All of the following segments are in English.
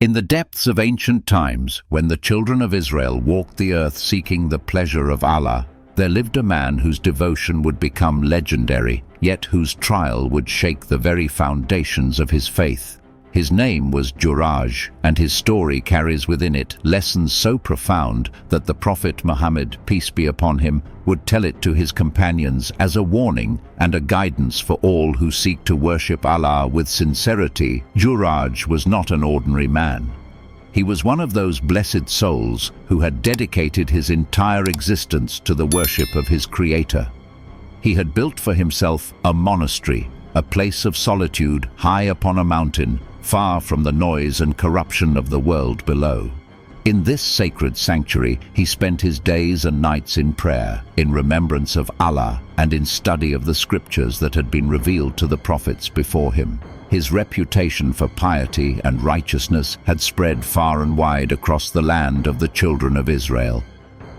In the depths of ancient times, when the children of Israel walked the earth seeking the pleasure of Allah, there lived a man whose devotion would become legendary, yet whose trial would shake the very foundations of his faith. His name was Juraj, and his story carries within it lessons so profound that the Prophet Muhammad, peace be upon him, would tell it to his companions as a warning and a guidance for all who seek to worship Allah with sincerity. Juraj was not an ordinary man. He was one of those blessed souls who had dedicated his entire existence to the worship of his Creator. He had built for himself a monastery, a place of solitude high upon a mountain, far from the noise and corruption of the world below. In this sacred sanctuary, he spent his days and nights in prayer, in remembrance of Allah, and in study of the scriptures that had been revealed to the prophets before him. His reputation for piety and righteousness had spread far and wide across the land of the children of Israel.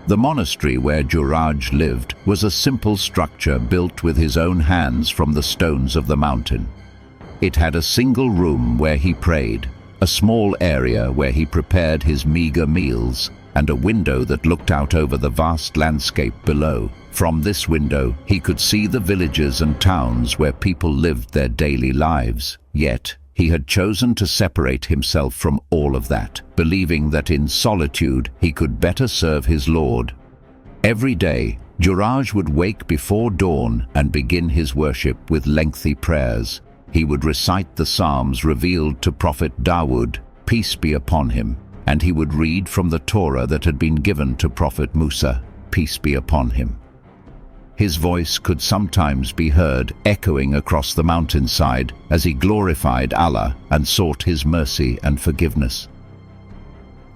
The monastery where Juraj lived was a simple structure built with his own hands from the stones of the mountain. It had a single room where he prayed, a small area where he prepared his meager meals, and a window that looked out over the vast landscape below. From this window, he could see the villages and towns where people lived their daily lives. Yet, he had chosen to separate himself from all of that, believing that in solitude he could better serve his Lord. Every day, Juraj would wake before dawn and begin his worship with lengthy prayers. He would recite the Psalms revealed to Prophet Dawood, peace be upon him, and he would read from the Torah that had been given to Prophet Musa, peace be upon him. His voice could sometimes be heard echoing across the mountainside as he glorified Allah and sought his mercy and forgiveness.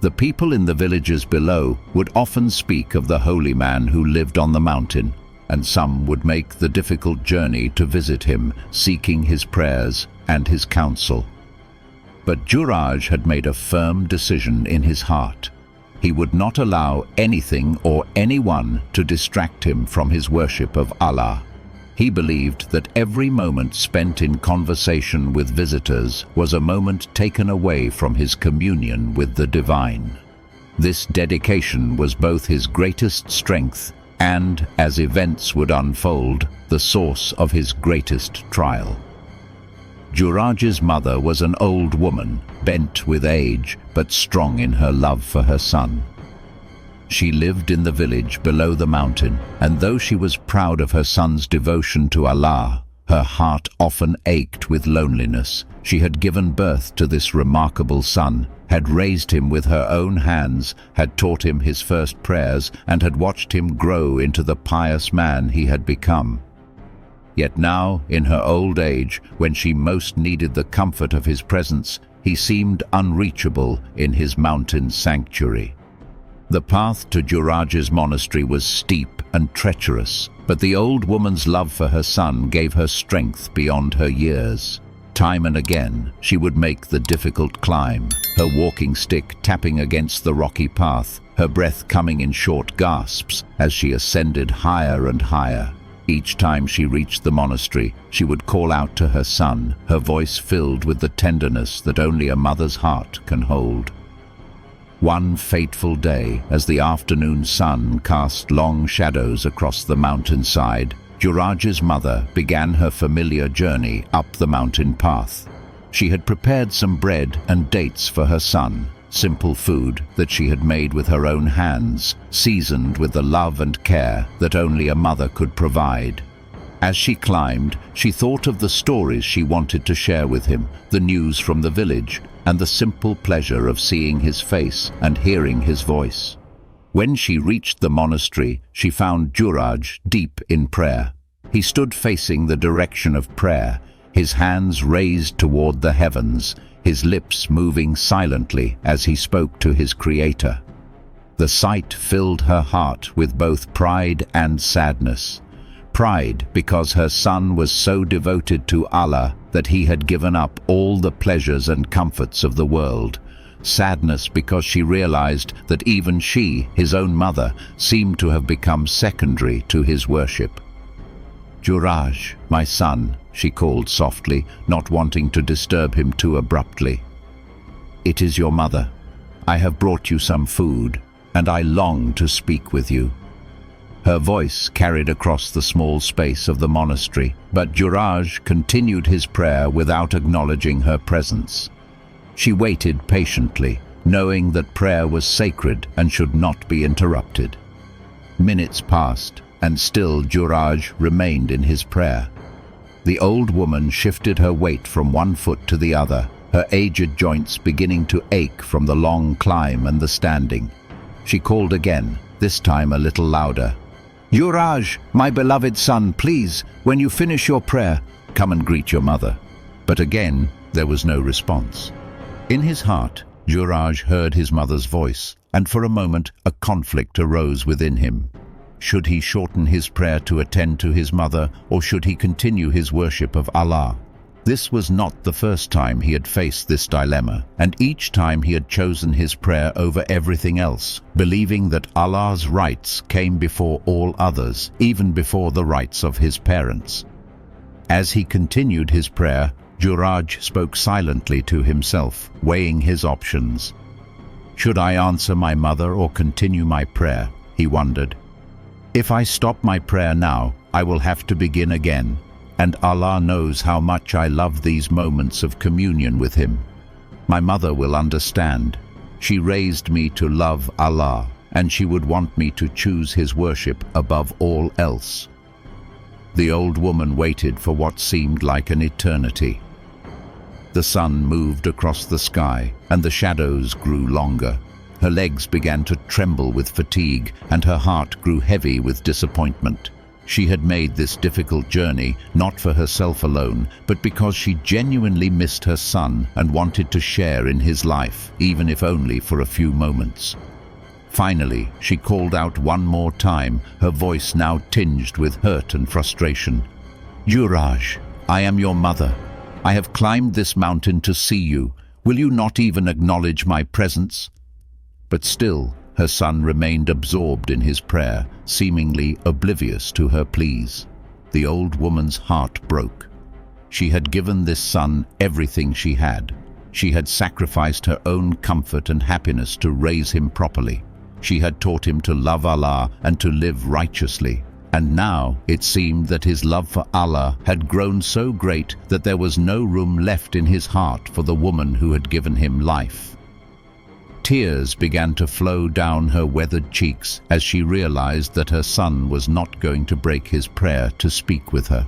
The people in the villages below would often speak of the holy man who lived on the mountain, and some would make the difficult journey to visit him, seeking his prayers and his counsel. But Juraj had made a firm decision in his heart. He would not allow anything or anyone to distract him from his worship of Allah. He believed that every moment spent in conversation with visitors was a moment taken away from his communion with the divine. This dedication was both his greatest strength and, as events would unfold, the source of his greatest trial. Juraj's mother was an old woman, bent with age, but strong in her love for her son. She lived in the village below the mountain, and though she was proud of her son's devotion to Allah, her heart often ached with loneliness. She had given birth to this remarkable son, had raised him with her own hands, had taught him his first prayers, and had watched him grow into the pious man he had become. Yet now, in her old age, when she most needed the comfort of his presence, he seemed unreachable in his mountain sanctuary. The path to Juraj's monastery was steep and treacherous, but the old woman's love for her son gave her strength beyond her years. Time and again, she would make the difficult climb, her walking stick tapping against the rocky path, her breath coming in short gasps as she ascended higher and higher. Each time she reached the monastery, she would call out to her son, her voice filled with the tenderness that only a mother's heart can hold. One fateful day, as the afternoon sun cast long shadows across the mountainside, Juraj's mother began her familiar journey up the mountain path. She had prepared some bread and dates for her son, simple food that she had made with her own hands, seasoned with the love and care that only a mother could provide. As she climbed, she thought of the stories she wanted to share with him, the news from the village, and the simple pleasure of seeing his face and hearing his voice. When she reached the monastery, she found Juraj deep in prayer. He stood facing the direction of prayer, his hands raised toward the heavens, his lips moving silently as he spoke to his Creator. The sight filled her heart with both pride and sadness. Pride because her son was so devoted to Allah that he had given up all the pleasures and comforts of the world. Sadness because she realized that even she, his own mother, seemed to have become secondary to his worship. "Juraj, my son," she called softly, not wanting to disturb him too abruptly. "It is your mother. I have brought you some food, and I long to speak with you." Her voice carried across the small space of the monastery, but Juraj continued his prayer without acknowledging her presence. She waited patiently, knowing that prayer was sacred and should not be interrupted. Minutes passed, and still Juraj remained in his prayer. The old woman shifted her weight from one foot to the other, her aged joints beginning to ache from the long climb and the standing. She called again, this time a little louder. "Juraj, my beloved son, please, when you finish your prayer, come and greet your mother." But again, there was no response. In his heart, Juraj heard his mother's voice, and for a moment a conflict arose within him. Should he shorten his prayer to attend to his mother, or should he continue his worship of Allah? This was not the first time he had faced this dilemma, and each time he had chosen his prayer over everything else, believing that Allah's rights came before all others, even before the rights of his parents. As he continued his prayer, Juraj spoke silently to himself, weighing his options. "Should I answer my mother or continue my prayer?" he wondered. "If I stop my prayer now, I will have to begin again, and Allah knows how much I love these moments of communion with Him. My mother will understand. She raised me to love Allah, and she would want me to choose His worship above all else." The old woman waited for what seemed like an eternity. The sun moved across the sky, and the shadows grew longer. Her legs began to tremble with fatigue, and her heart grew heavy with disappointment. She had made this difficult journey not for herself alone, but because she genuinely missed her son and wanted to share in his life, even if only for a few moments. Finally, she called out one more time, her voice now tinged with hurt and frustration. "Juraj, I am your mother. I have climbed this mountain to see you. Will you not even acknowledge my presence?" But still, her son remained absorbed in his prayer, seemingly oblivious to her pleas. The old woman's heart broke. She had given this son everything she had. She had sacrificed her own comfort and happiness to raise him properly. She had taught him to love Allah and to live righteously. And now it seemed that his love for Allah had grown so great that there was no room left in his heart for the woman who had given him life. Tears began to flow down her weathered cheeks as she realized that her son was not going to break his prayer to speak with her.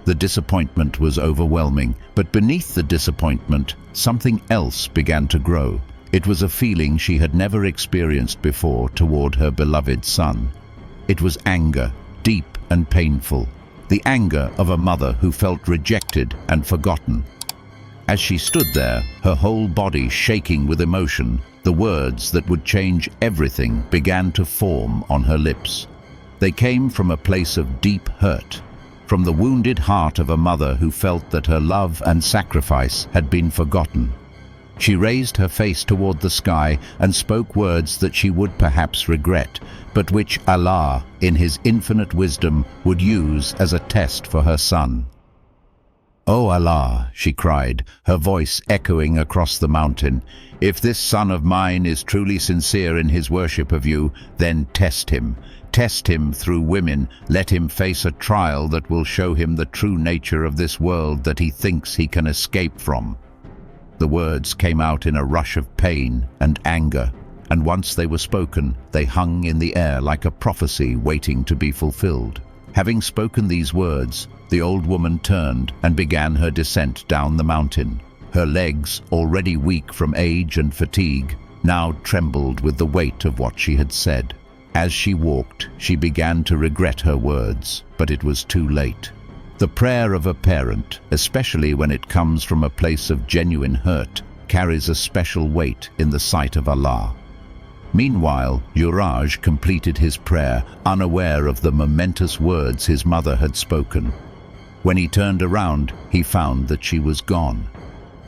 The disappointment was overwhelming, but beneath the disappointment, something else began to grow. It was a feeling she had never experienced before toward her beloved son. It was anger, deep and painful, the anger of a mother who felt rejected and forgotten. As she stood there, her whole body shaking with emotion, the words that would change everything began to form on her lips. They came from a place of deep hurt, from the wounded heart of a mother who felt that her love and sacrifice had been forgotten. She raised her face toward the sky and spoke words that she would perhaps regret, but which Allah, in His infinite wisdom, would use as a test for her son. "O Allah," she cried, her voice echoing across the mountain, "if this son of mine is truly sincere in his worship of you, then test him. Test him through women. Let him face a trial that will show him the true nature of this world that he thinks he can escape from." The words came out in a rush of pain and anger, and once they were spoken, they hung in the air like a prophecy waiting to be fulfilled. Having spoken these words, the old woman turned and began her descent down the mountain. Her legs, already weak from age and fatigue, now trembled with the weight of what she had said. As she walked, she began to regret her words, but it was too late. The prayer of a parent, especially when it comes from a place of genuine hurt, carries a special weight in the sight of Allah. Meanwhile, Juraj completed his prayer, unaware of the momentous words his mother had spoken. When he turned around, he found that she was gone.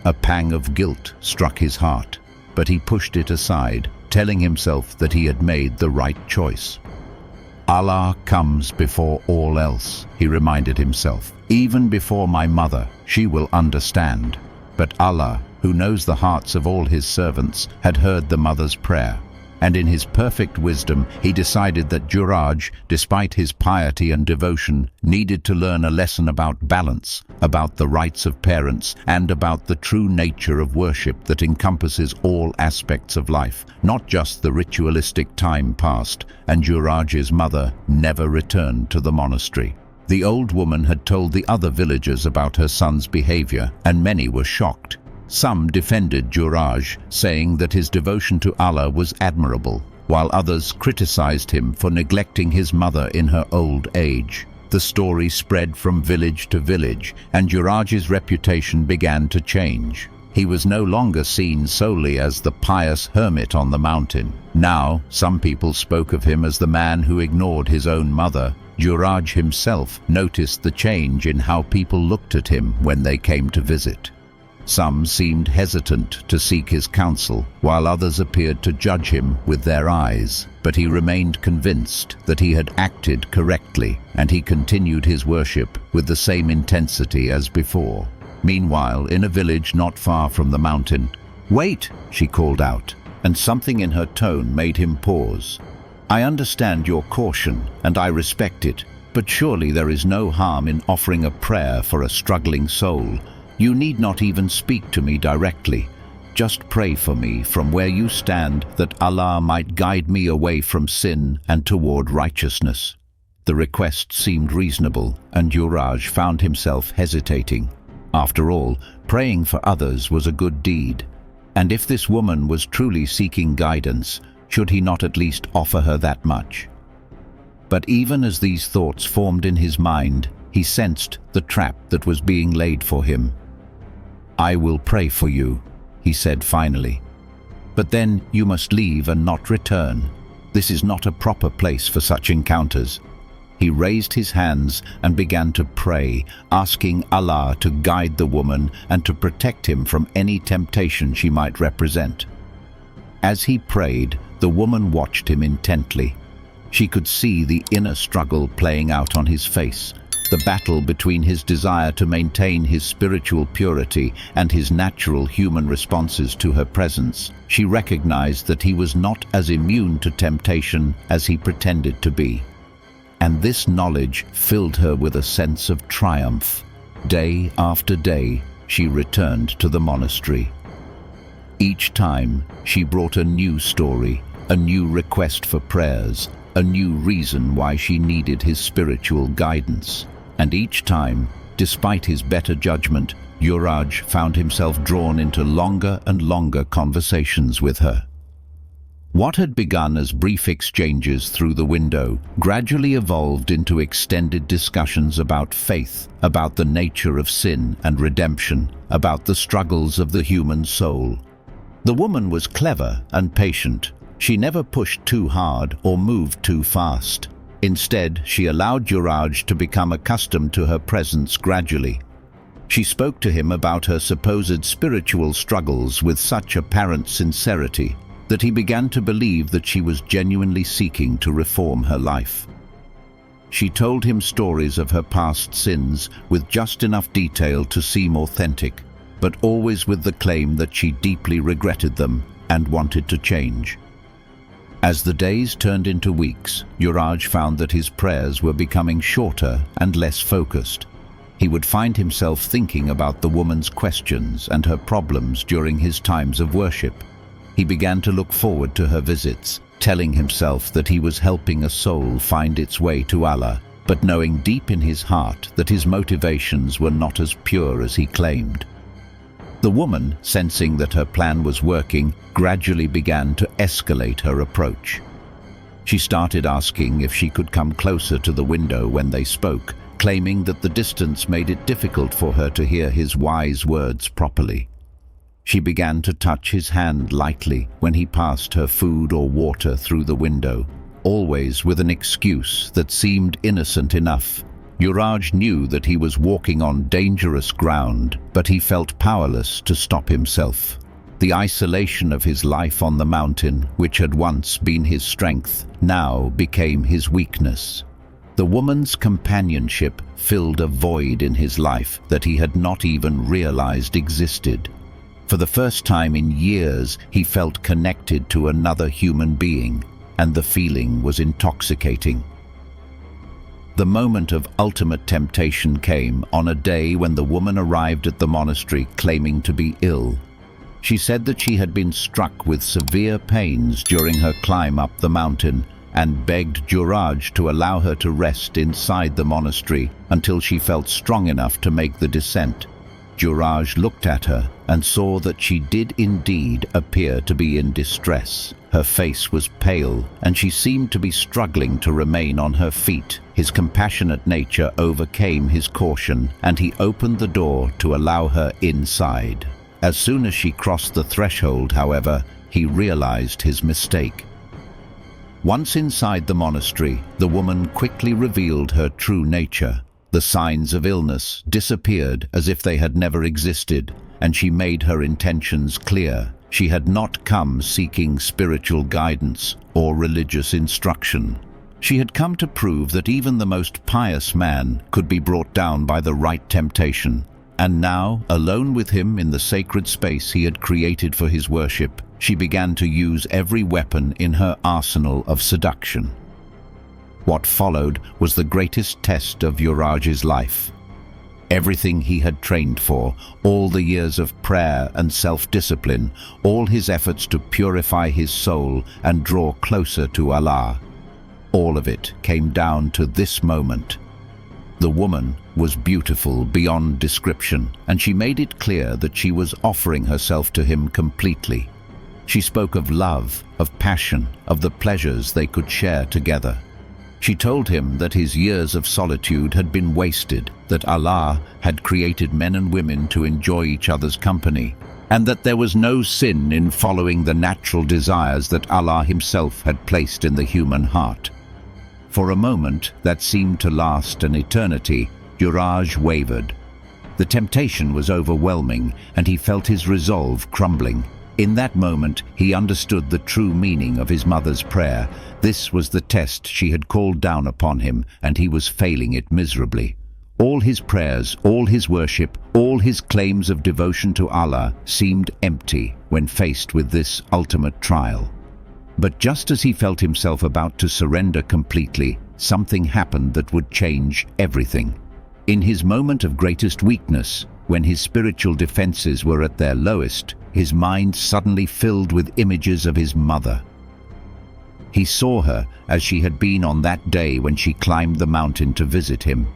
A pang of guilt struck his heart, but he pushed it aside, telling himself that he had made the right choice. Allah comes before all else, he reminded himself. Even before my mother, she will understand. But Allah, who knows the hearts of all his servants, had heard the mother's prayer. And in his perfect wisdom, he decided that Juraj, despite his piety and devotion, needed to learn a lesson about balance, about the rights of parents, and about the true nature of worship that encompasses all aspects of life, not just the ritualistic time past. And Juraj's mother never returned to the monastery. The old woman had told the other villagers about her son's behavior, and many were shocked. Some defended Juraj, saying that his devotion to Allah was admirable, while others criticized him for neglecting his mother in her old age. The story spread from village to village, and Juraj's reputation began to change. He was no longer seen solely as the pious hermit on the mountain. Now, some people spoke of him as the man who ignored his own mother. Juraj himself noticed the change in how people looked at him when they came to visit. Some seemed hesitant to seek his counsel, while others appeared to judge him with their eyes. But he remained convinced that he had acted correctly, and he continued his worship with the same intensity as before. Meanwhile, in a village not far from the mountain, "Wait!" she called out, and something in her tone made him pause. "I understand your caution, and I respect it, but surely there is no harm in offering a prayer for a struggling soul. You need not even speak to me directly. Just pray for me from where you stand, that Allah might guide me away from sin and toward righteousness." The request seemed reasonable, and Juraj found himself hesitating. After all, praying for others was a good deed. And if this woman was truly seeking guidance, should he not at least offer her that much? But even as these thoughts formed in his mind, he sensed the trap that was being laid for him. "I will pray for you," he said finally. "But then you must leave and not return. This is not a proper place for such encounters." He raised his hands and began to pray, asking Allah to guide the woman and to protect him from any temptation she might represent. As he prayed, the woman watched him intently. She could see the inner struggle playing out on his face, the battle between his desire to maintain his spiritual purity and his natural human responses to her presence. She recognized that he was not as immune to temptation as he pretended to be. And this knowledge filled her with a sense of triumph. Day after day, she returned to the monastery. Each time, she brought a new story, a new request for prayers, a new reason why she needed his spiritual guidance. And each time, despite his better judgment, Juraj found himself drawn into longer and longer conversations with her. What had begun as brief exchanges through the window gradually evolved into extended discussions about faith, about the nature of sin and redemption, about the struggles of the human soul. The woman was clever and patient. She never pushed too hard or moved too fast. Instead, she allowed Juraj to become accustomed to her presence gradually. She spoke to him about her supposed spiritual struggles with such apparent sincerity that he began to believe that she was genuinely seeking to reform her life. She told him stories of her past sins with just enough detail to seem authentic, but always with the claim that she deeply regretted them and wanted to change. As the days turned into weeks, Juraj found that his prayers were becoming shorter and less focused. He would find himself thinking about the woman's questions and her problems during his times of worship. He began to look forward to her visits, telling himself that he was helping a soul find its way to Allah, but knowing deep in his heart that his motivations were not as pure as he claimed. The woman, sensing that her plan was working, gradually began to escalate her approach. She started asking if she could come closer to the window when they spoke, claiming that the distance made it difficult for her to hear his wise words properly. She began to touch his hand lightly when he passed her food or water through the window, always with an excuse that seemed innocent enough. Juraj knew that he was walking on dangerous ground, but he felt powerless to stop himself. The isolation of his life on the mountain, which had once been his strength, now became his weakness. The woman's companionship filled a void in his life that he had not even realized existed. For the first time in years, he felt connected to another human being, and the feeling was intoxicating. The moment of ultimate temptation came on a day when the woman arrived at the monastery claiming to be ill. She said that she had been struck with severe pains during her climb up the mountain and begged Juraj to allow her to rest inside the monastery until she felt strong enough to make the descent. Juraj looked at her and saw that she did indeed appear to be in distress. Her face was pale, and she seemed to be struggling to remain on her feet. His compassionate nature overcame his caution, and he opened the door to allow her inside. As soon as she crossed the threshold, however, he realized his mistake. Once inside the monastery, the woman quickly revealed her true nature. The signs of illness disappeared as if they had never existed, and she made her intentions clear. She had not come seeking spiritual guidance or religious instruction. She had come to prove that even the most pious man could be brought down by the right temptation. And now, alone with him in the sacred space he had created for his worship, she began to use every weapon in her arsenal of seduction. What followed was the greatest test of Juraj's life. Everything he had trained for, all the years of prayer and self-discipline, all his efforts to purify his soul and draw closer to Allah, all of it came down to this moment. The woman was beautiful beyond description, and she made it clear that she was offering herself to him completely. She spoke of love, of passion, of the pleasures they could share together. She told him that his years of solitude had been wasted, that Allah had created men and women to enjoy each other's company, and that there was no sin in following the natural desires that Allah himself had placed in the human heart. For a moment that seemed to last an eternity, Juraj wavered. The temptation was overwhelming, and he felt his resolve crumbling. In that moment, he understood the true meaning of his mother's prayer. This was the test she had called down upon him, and he was failing it miserably. All his prayers, all his worship, all his claims of devotion to Allah seemed empty when faced with this ultimate trial. But just as he felt himself about to surrender completely, something happened that would change everything. In his moment of greatest weakness, when his spiritual defenses were at their lowest, his mind suddenly filled with images of his mother. He saw her as she had been on that day when she climbed the mountain to visit him.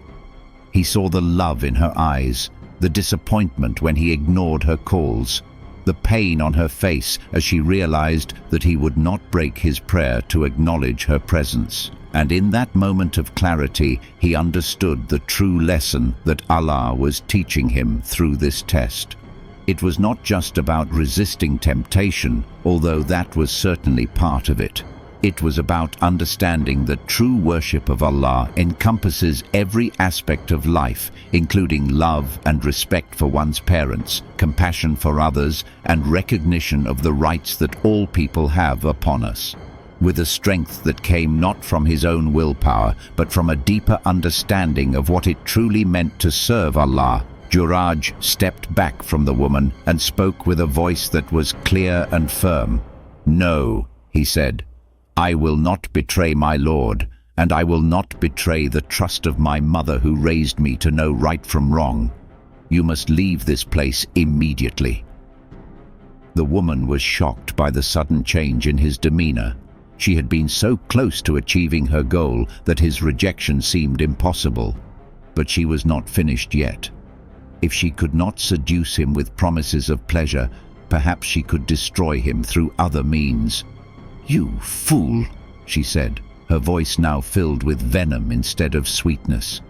He saw the love in her eyes, the disappointment when he ignored her calls, the pain on her face as she realized that he would not break his prayer to acknowledge her presence. And in that moment of clarity, he understood the true lesson that Allah was teaching him through this test. It was not just about resisting temptation, although that was certainly part of it. It was about understanding that true worship of Allah encompasses every aspect of life, including love and respect for one's parents, compassion for others, and recognition of the rights that all people have upon us. With a strength that came not from his own willpower, but from a deeper understanding of what it truly meant to serve Allah, Juraj stepped back from the woman and spoke with a voice that was clear and firm. "No," he said, "I will not betray my Lord, and I will not betray the trust of my mother who raised me to know right from wrong. You must leave this place immediately." The woman was shocked by the sudden change in his demeanor. She had been so close to achieving her goal that his rejection seemed impossible. But she was not finished yet. If she could not seduce him with promises of pleasure, perhaps she could destroy him through other means. "You fool," she said, her voice now filled with venom instead of sweetness.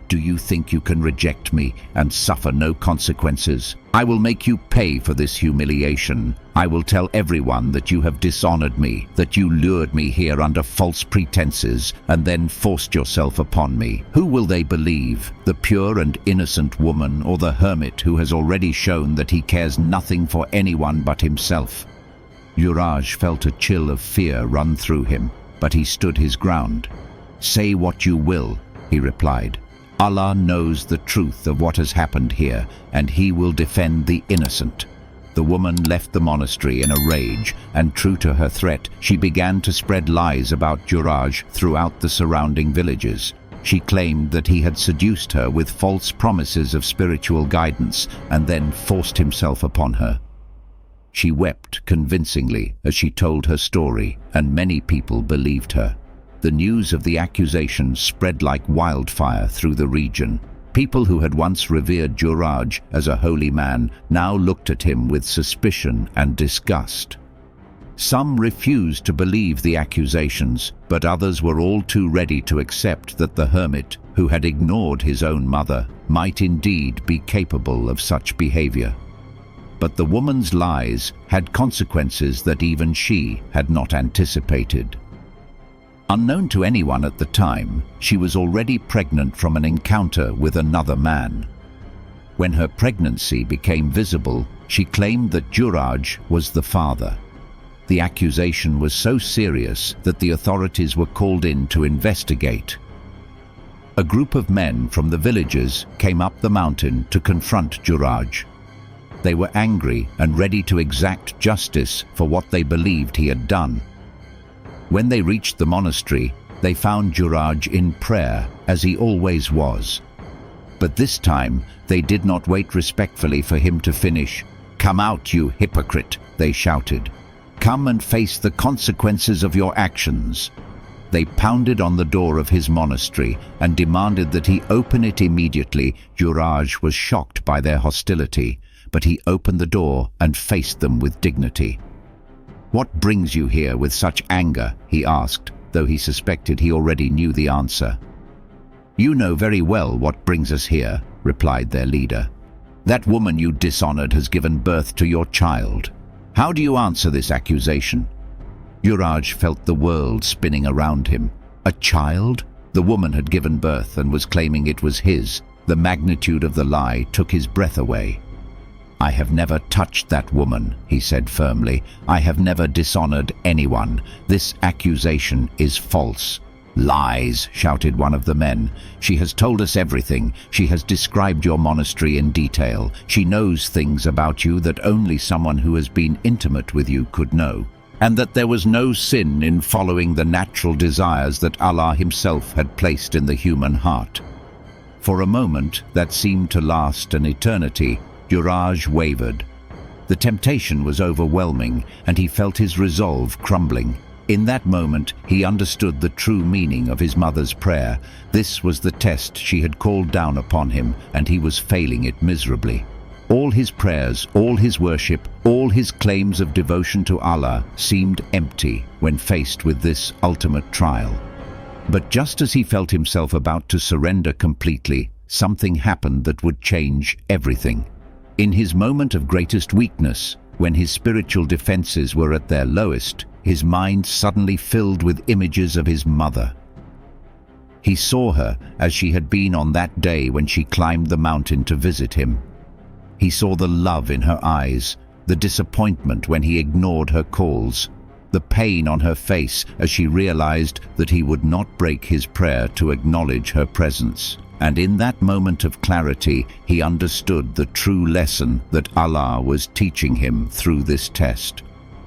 "Do you think you can reject me and suffer no consequences? I will make you pay for this humiliation. I will tell everyone that you have dishonored me, that you lured me here under false pretenses and then forced yourself upon me. Who will they believe? The pure and innocent woman, or the hermit who has already shown that he cares nothing for anyone but himself?" Juraj felt a chill of fear run through him, but he stood his ground. "Say what you will," he replied. "Allah knows the truth of what has happened here, and he will defend the innocent." The woman left the monastery in a rage, and true to her threat, she began to spread lies about Juraj throughout the surrounding villages. She claimed that he had seduced her with false promises of spiritual guidance and then forced himself upon her. She wept convincingly as she told her story, and many people believed her. The news of the accusation spread like wildfire through the region. People who had once revered Juraj as a holy man now looked at him with suspicion and disgust. Some refused to believe the accusations, but others were all too ready to accept that the hermit, who had ignored his own mother, might indeed be capable of such behavior. But the woman's lies had consequences that even she had not anticipated. Unknown to anyone at the time, she was already pregnant from an encounter with another man. When her pregnancy became visible, she claimed that Juraj was the father. The accusation was so serious that the authorities were called in to investigate. A group of men from the villages came up the mountain to confront Juraj. They were angry and ready to exact justice for what they believed he had done. When they reached the monastery, they found Juraj in prayer, as he always was. But this time, they did not wait respectfully for him to finish. "Come out, you hypocrite," they shouted. "Come and face the consequences of your actions." They pounded on the door of his monastery and demanded that he open it immediately. Juraj was shocked by their hostility, but he opened the door and faced them with dignity. "What brings you here with such anger?" he asked, though he suspected he already knew the answer. "You know very well what brings us here," replied their leader. "That woman you dishonored has given birth to your child. How do you answer this accusation?" Juraj felt the world spinning around him. A child? The woman had given birth and was claiming it was his. The magnitude of the lie took his breath away. "I have never touched that woman," he said firmly. "I have never dishonored anyone. This accusation is false." "Lies," shouted one of the men. "She has told us everything. She has described your monastery in detail. She knows things about you that only someone who has been intimate with you could know. And that there was no sin in following the natural desires that Allah himself had placed in the human heart." For a moment that seemed to last an eternity, Juraj wavered. The temptation was overwhelming, and he felt his resolve crumbling. In that moment, he understood the true meaning of his mother's prayer. This was the test she had called down upon him, and he was failing it miserably. All his prayers, all his worship, all his claims of devotion to Allah seemed empty when faced with this ultimate trial. But just as he felt himself about to surrender completely, something happened that would change everything. In his moment of greatest weakness, when his spiritual defenses were at their lowest, his mind suddenly filled with images of his mother. He saw her as she had been on that day when she climbed the mountain to visit him. He saw the love in her eyes, the disappointment when he ignored her calls, the pain on her face as she realized that he would not break his prayer to acknowledge her presence. And in that moment of clarity, he understood the true lesson that Allah was teaching him through this test.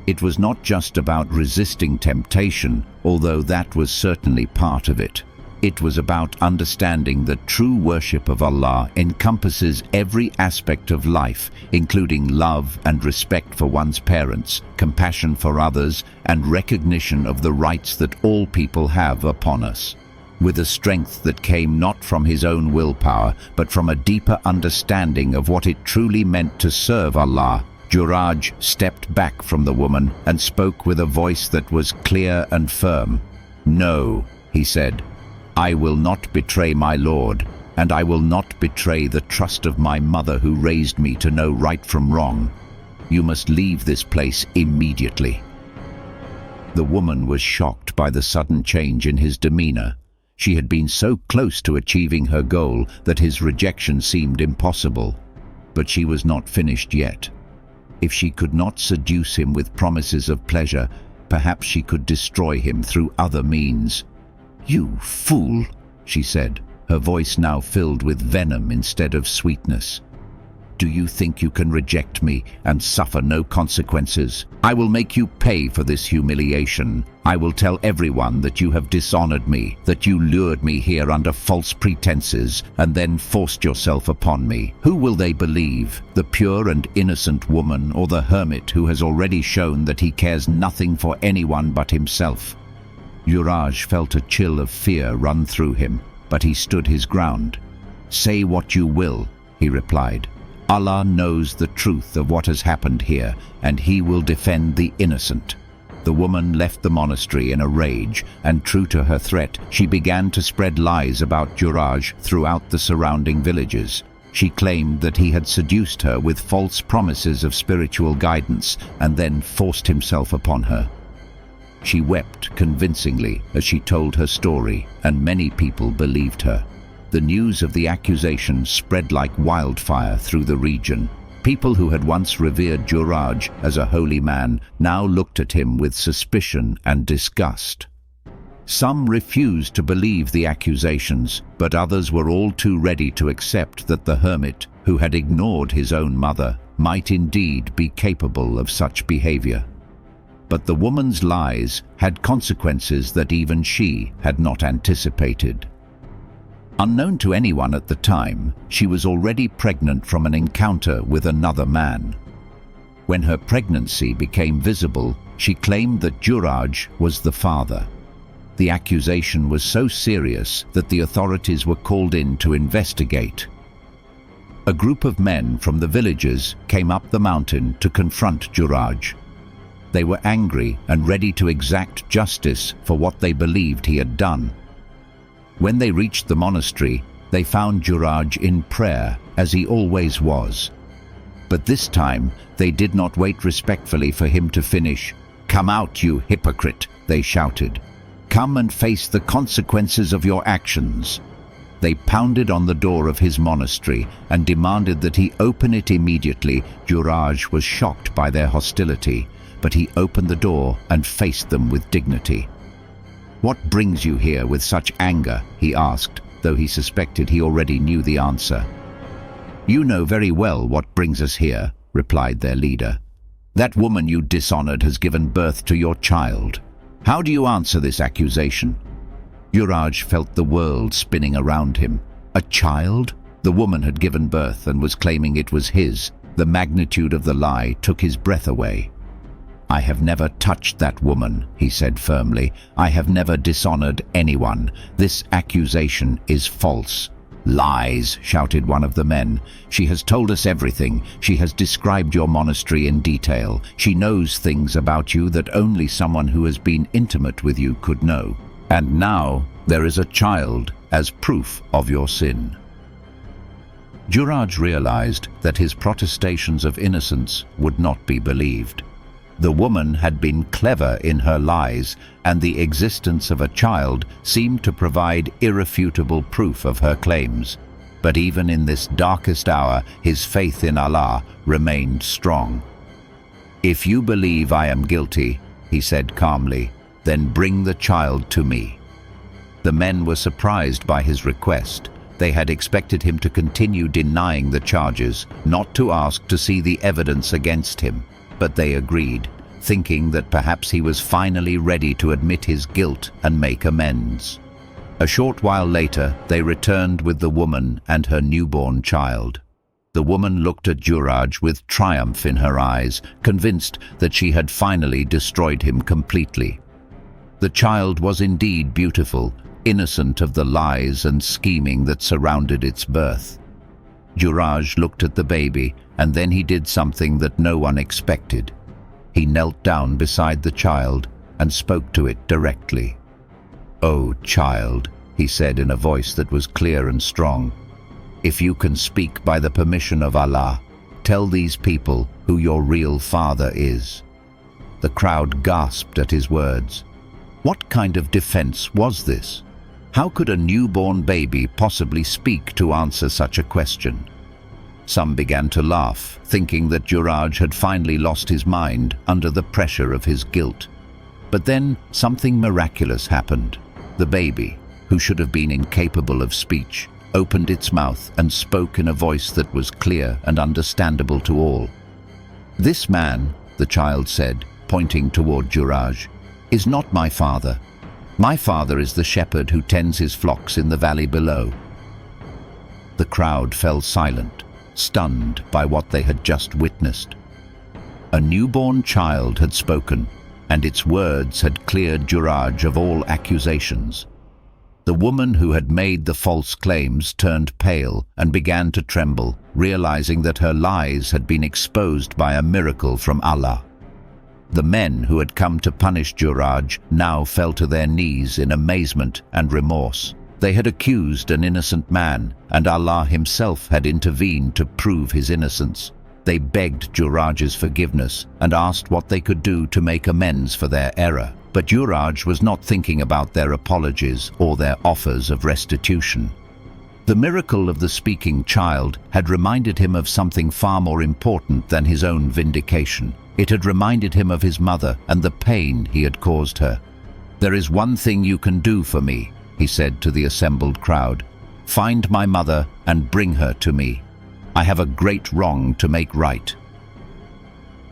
It was not just about resisting temptation, although that was certainly part of it. It was about understanding that true worship of Allah encompasses every aspect of life, including love and respect for one's parents, compassion for others, and recognition of the rights that all people have upon us. With a strength that came not from his own willpower, but from a deeper understanding of what it truly meant to serve Allah, Juraj stepped back from the woman and spoke with a voice that was clear and firm. "No," he said, "I will not betray my Lord, and I will not betray the trust of my mother who raised me to know right from wrong. You must leave this place immediately." The woman was shocked by the sudden change in his demeanor. She had been so close to achieving her goal that his rejection seemed impossible. But she was not finished yet. If she could not seduce him with promises of pleasure, perhaps she could destroy him through other means. "You fool," she said, her voice now filled with venom instead of sweetness. Do you think you can reject me and suffer no consequences? I will make you pay for this humiliation. I will tell everyone that you have dishonored me, that you lured me here under false pretenses and then forced yourself upon me. Who will they believe? The pure and innocent woman, or the hermit who has already shown that he cares nothing for anyone but himself? Juraj felt a chill of fear run through him, but he stood his ground. Say what you will, he replied. Allah knows the truth of what has happened here, and he will defend the innocent. The woman left the monastery in a rage, and true to her threat, she began to spread lies about Juraj throughout the surrounding villages. She claimed that he had seduced her with false promises of spiritual guidance and then forced himself upon her. She wept convincingly as she told her story, and many people believed her. The news of the accusation spread like wildfire through the region. People who had once revered Juraj as a holy man now looked at him with suspicion and disgust. Some refused to believe the accusations, but others were all too ready to accept that the hermit, who had ignored his own mother, might indeed be capable of such behavior. But the woman's lies had consequences that even she had not anticipated. Unknown to anyone at the time, she was already pregnant from an encounter with another man. When her pregnancy became visible, she claimed that Juraj was the father. The accusation was so serious that the authorities were called in to investigate. A group of men from the villages came up the mountain to confront Juraj. They were angry and ready to exact justice for what they believed he had done. When they reached the monastery, they found Juraj in prayer, as he always was. But this time, they did not wait respectfully for him to finish. "Come out, you hypocrite," they shouted. "Come and face the consequences of your actions." They pounded on the door of his monastery and demanded that he open it immediately. Juraj was shocked by their hostility, but he opened the door and faced them with dignity. "What brings you here with such anger?" he asked, though he suspected he already knew the answer. "You know very well what brings us here," replied their leader. "That woman you dishonored has given birth to your child. How do you answer this accusation?" Juraj felt the world spinning around him. A child? The woman had given birth and was claiming it was his. The magnitude of the lie took his breath away. "I have never touched that woman," he said firmly. "I have never dishonored anyone. This accusation is false." "Lies," shouted one of the men. "She has told us everything. She has described your monastery in detail. She knows things about you that only someone who has been intimate with you could know. And now there is a child as proof of your sin." Juraj realized that his protestations of innocence would not be believed. The woman had been clever in her lies, and the existence of a child seemed to provide irrefutable proof of her claims. But even in this darkest hour, his faith in Allah remained strong. "If you believe I am guilty," he said calmly, "then bring the child to me." The men were surprised by his request. They had expected him to continue denying the charges, not to ask to see the evidence against him. But they agreed, thinking that perhaps he was finally ready to admit his guilt and make amends. A short while later, they returned with the woman and her newborn child. The woman looked at Juraj with triumph in her eyes, convinced that she had finally destroyed him completely. The child was indeed beautiful, innocent of the lies and scheming that surrounded its birth. Juraj looked at the baby, and then he did something that no one expected. He knelt down beside the child and spoke to it directly. "Oh, child," he said in a voice that was clear and strong, "if you can speak by the permission of Allah, tell these people who your real father is." The crowd gasped at his words. What kind of defense was this? How could a newborn baby possibly speak to answer such a question? Some began to laugh, thinking that Juraj had finally lost his mind under the pressure of his guilt. But then something miraculous happened. The baby, who should have been incapable of speech, opened its mouth and spoke in a voice that was clear and understandable to all. "This man," the child said, pointing toward Juraj, "is not my father. My father is the shepherd who tends his flocks in the valley below." The crowd fell silent, stunned by what they had just witnessed. A newborn child had spoken, and its words had cleared Juraj of all accusations. The woman who had made the false claims turned pale and began to tremble, realizing that her lies had been exposed by a miracle from Allah. The men who had come to punish Juraj now fell to their knees in amazement and remorse. They had accused an innocent man, and Allah himself had intervened to prove his innocence. They begged Juraj's forgiveness and asked what they could do to make amends for their error. But Juraj was not thinking about their apologies or their offers of restitution. The miracle of the speaking child had reminded him of something far more important than his own vindication. It had reminded him of his mother and the pain he had caused her. "There is one thing you can do for me," he said to the assembled crowd. "Find my mother and bring her to me. I have a great wrong to make right."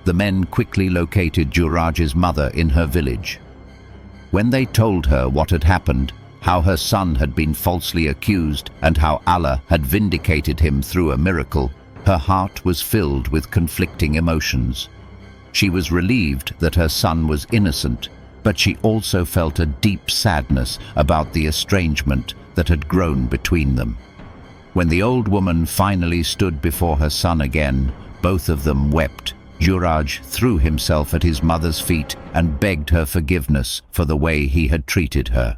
The men quickly located Juraj's mother in her village. When they told her what had happened, how her son had been falsely accused and how Allah had vindicated him through a miracle, her heart was filled with conflicting emotions. She was relieved that her son was innocent, but she also felt a deep sadness about the estrangement that had grown between them. When the old woman finally stood before her son again, both of them wept. Juraj threw himself at his mother's feet and begged her forgiveness for the way he had treated her.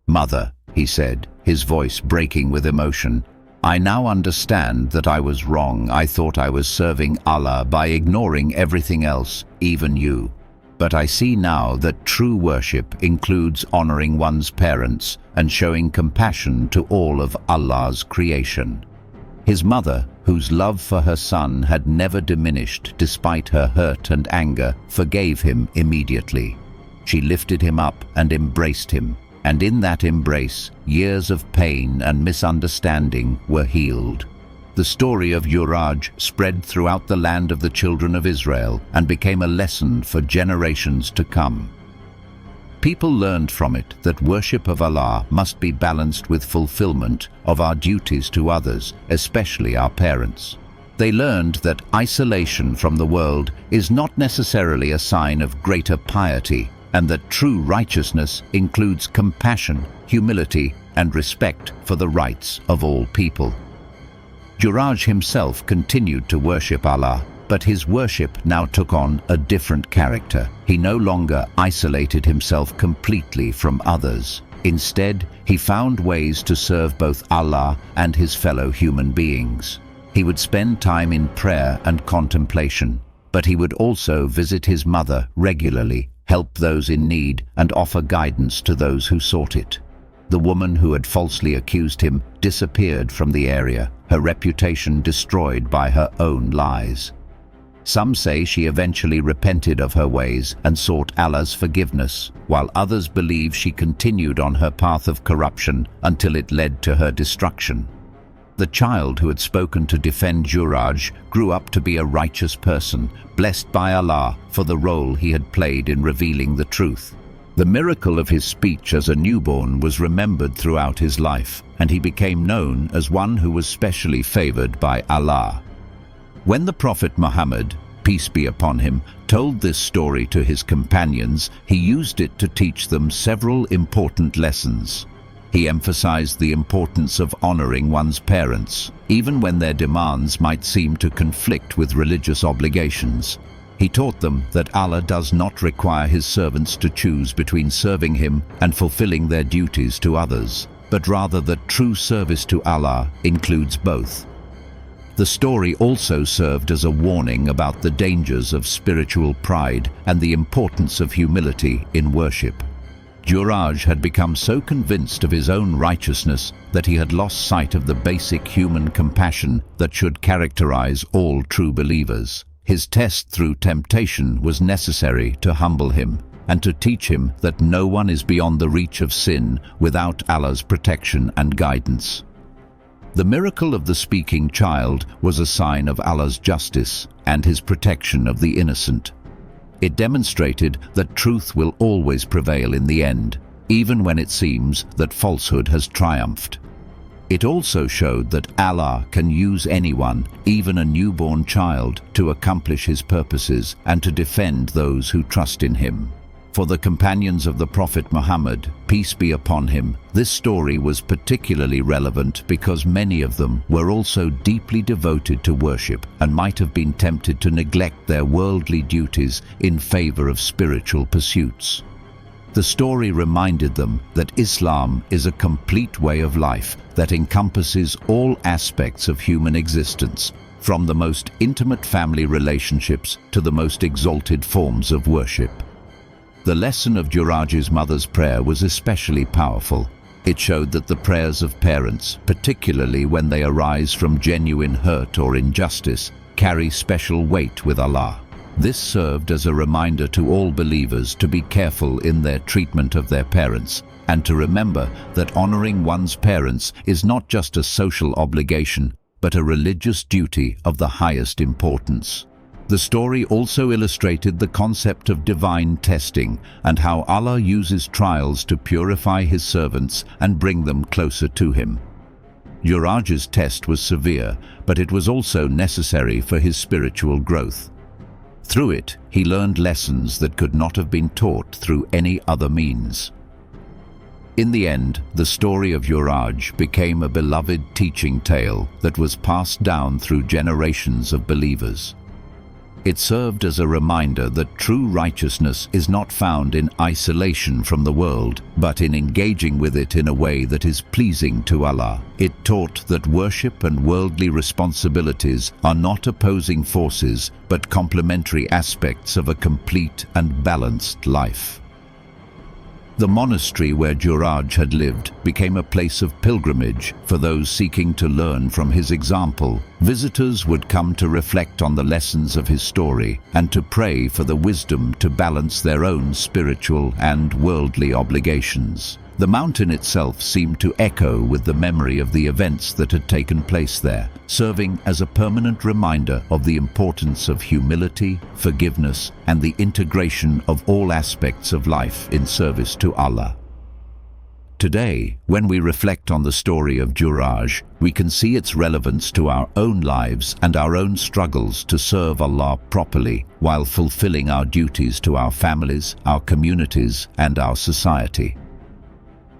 "Mother," he said, his voice breaking with emotion, "I now understand that I was wrong. I thought I was serving Allah by ignoring everything else, even you. But I see now that true worship includes honoring one's parents and showing compassion to all of Allah's creation." His mother, whose love for her son had never diminished despite her hurt and anger, forgave him immediately. She lifted him up and embraced him, and in that embrace, years of pain and misunderstanding were healed. The story of Juraj spread throughout the land of the children of Israel and became a lesson for generations to come. People learned from it that worship of Allah must be balanced with fulfillment of our duties to others, especially our parents. They learned that isolation from the world is not necessarily a sign of greater piety, and that true righteousness includes compassion, humility, and respect for the rights of all people. Juraj himself continued to worship Allah, but his worship now took on a different character. He no longer isolated himself completely from others. Instead, he found ways to serve both Allah and his fellow human beings. He would spend time in prayer and contemplation, but he would also visit his mother regularly, help those in need, and offer guidance to those who sought it. The woman who had falsely accused him disappeared from the area, her reputation destroyed by her own lies. Some say she eventually repented of her ways and sought Allah's forgiveness, while others believe she continued on her path of corruption until it led to her destruction. The child who had spoken to defend Juraj grew up to be a righteous person, blessed by Allah for the role he had played in revealing the truth. The miracle of his speech as a newborn was remembered throughout his life, and he became known as one who was specially favored by Allah. When the Prophet Muhammad, peace be upon him, told this story to his companions, he used it to teach them several important lessons. He emphasized the importance of honoring one's parents, even when their demands might seem to conflict with religious obligations. He taught them that Allah does not require his servants to choose between serving him and fulfilling their duties to others, but rather that true service to Allah includes both. The story also served as a warning about the dangers of spiritual pride and the importance of humility in worship. Juraj had become so convinced of his own righteousness that he had lost sight of the basic human compassion that should characterize all true believers. His test through temptation was necessary to humble him and to teach him that no one is beyond the reach of sin without Allah's protection and guidance. The miracle of the speaking child was a sign of Allah's justice and his protection of the innocent. It demonstrated that truth will always prevail in the end, even when it seems that falsehood has triumphed. It also showed that Allah can use anyone, even a newborn child, to accomplish his purposes and to defend those who trust in him. For the companions of the Prophet Muhammad, peace be upon him, this story was particularly relevant because many of them were also deeply devoted to worship and might have been tempted to neglect their worldly duties in favor of spiritual pursuits. The story reminded them that Islam is a complete way of life that encompasses all aspects of human existence, from the most intimate family relationships to the most exalted forms of worship. The lesson of Juraj's mother's prayer was especially powerful. It showed that the prayers of parents, particularly when they arise from genuine hurt or injustice, carry special weight with Allah. This served as a reminder to all believers to be careful in their treatment of their parents, and to remember that honoring one's parents is not just a social obligation, but a religious duty of the highest importance. The story also illustrated the concept of divine testing and how Allah uses trials to purify his servants and bring them closer to him. Juraj's test was severe, but it was also necessary for his spiritual growth. Through it, he learned lessons that could not have been taught through any other means. In the end, the story of Juraj became a beloved teaching tale that was passed down through generations of believers. It served as a reminder that true righteousness is not found in isolation from the world, but in engaging with it in a way that is pleasing to Allah. It taught that worship and worldly responsibilities are not opposing forces, but complementary aspects of a complete and balanced life. The monastery where Juraj had lived became a place of pilgrimage for those seeking to learn from his example. Visitors would come to reflect on the lessons of his story and to pray for the wisdom to balance their own spiritual and worldly obligations. The mountain itself seemed to echo with the memory of the events that had taken place there, serving as a permanent reminder of the importance of humility, forgiveness, and the integration of all aspects of life in service to Allah. Today, when we reflect on the story of Juraj, we can see its relevance to our own lives and our own struggles to serve Allah properly while fulfilling our duties to our families, our communities, and our society.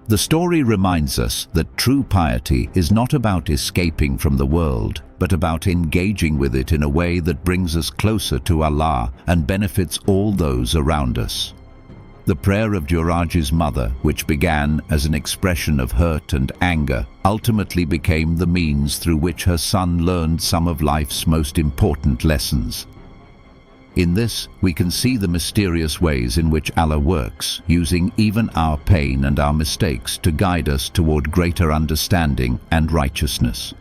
The story reminds us that true piety is not about escaping from the world, but about engaging with it in a way that brings us closer to Allah and benefits all those around us. The prayer of Juraj's mother, which began as an expression of hurt and anger, ultimately became the means through which her son learned some of life's most important lessons. In this, we can see the mysterious ways in which Allah works, using even our pain and our mistakes to guide us toward greater understanding and righteousness.